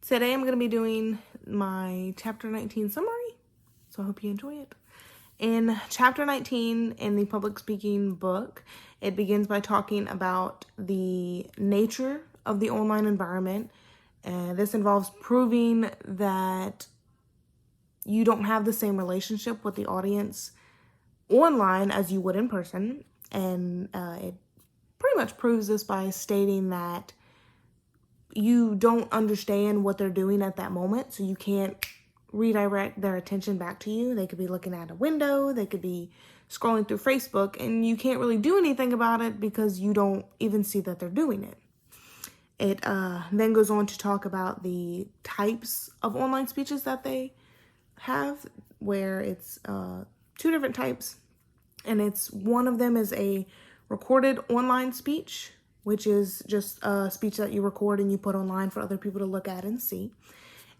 Today I'm going to be doing my Chapter 19 summary, so I hope you enjoy it. In Chapter 19 in the public speaking book, it begins by talking about the nature of the online environment. And this involves proving that you don't have the same relationship with the audience online as you would in person. And it pretty much proves this by stating that you don't understand what they're doing at that moment, so you can't redirect their attention back to you. They could be looking at a window, they could be scrolling through Facebook, and you can't really do anything about it because you don't even see that they're doing it. It then goes on to talk about the types of online speeches that they have, where it's two different types, and it's one of them is a recorded online speech, which is just a speech that you record and you put online for other people to look at and see.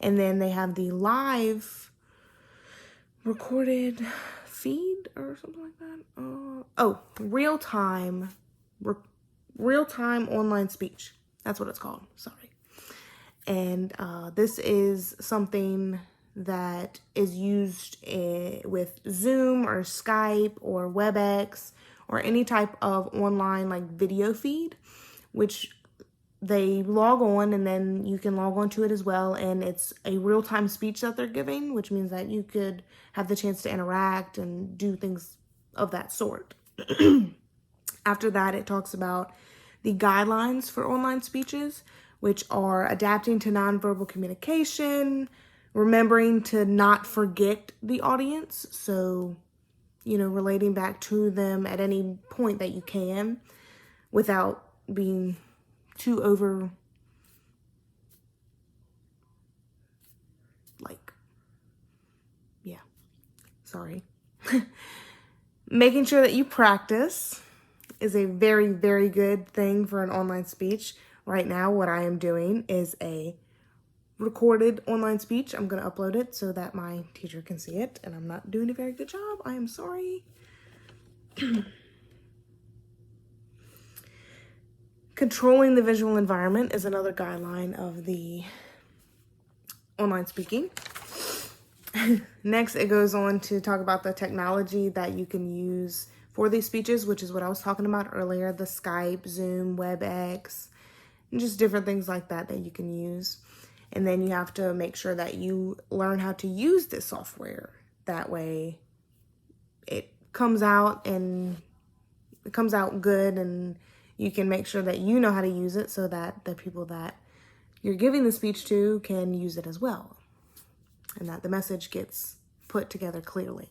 And then they have the live recorded feed or something like that. Real-time online speech. That's what it's called. Sorry. And this is something that is used with Zoom or Skype or WebEx or any type of online like video feed, which they log on and then you can log on to it as well. And it's a real-time speech that they're giving, which means that you could have the chance to interact and do things of that sort. After that, it talks about the guidelines for online speeches, which are adapting to nonverbal communication, remembering to not forget the audience. So, relating back to them at any point that you can without being too over, sorry. Making sure that you practice is a very, very good thing for an online speech. Right now, what I am doing is a recorded online speech. I'm going to upload it so that my teacher can see it, and I'm not doing a very good job. I am sorry. Controlling the visual environment is another guideline of the online speaking. Next, it goes on to talk about the technology that you can use for these speeches, which is what I was talking about earlier, the Skype, Zoom, WebEx, and just different things like that that you can use. And then you have to make sure that you learn how to use this software. That way it comes out good, and you can make sure that you know how to use it so that the people that you're giving the speech to can use it as well, and that the message gets put together clearly.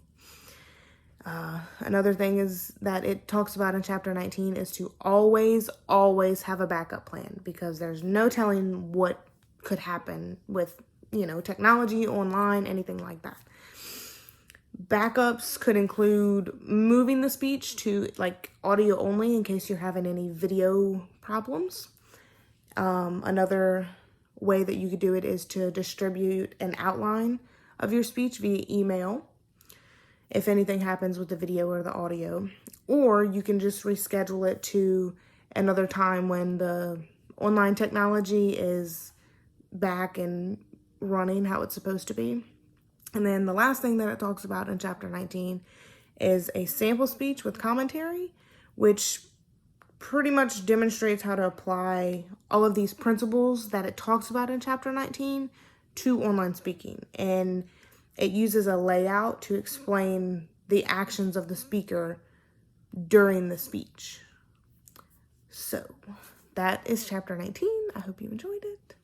Another thing is that it talks about in Chapter 19 is to always have a backup plan, because there's no telling what could happen with, technology, online, anything like that. Backups could include moving the speech to like audio only in case you're having any video problems. Another way that you could do it is to distribute an outline of your speech via email if anything happens with the video or the audio, or you can just reschedule it to another time when the online technology is back and running how it's supposed to be. And then the last thing that it talks about in Chapter 19 is a sample speech with commentary, which pretty much demonstrates how to apply all of these principles that it talks about in Chapter 19 to online speaking. And it uses a layout to explain the actions of the speaker during the speech. So that is Chapter 19. I hope you enjoyed it.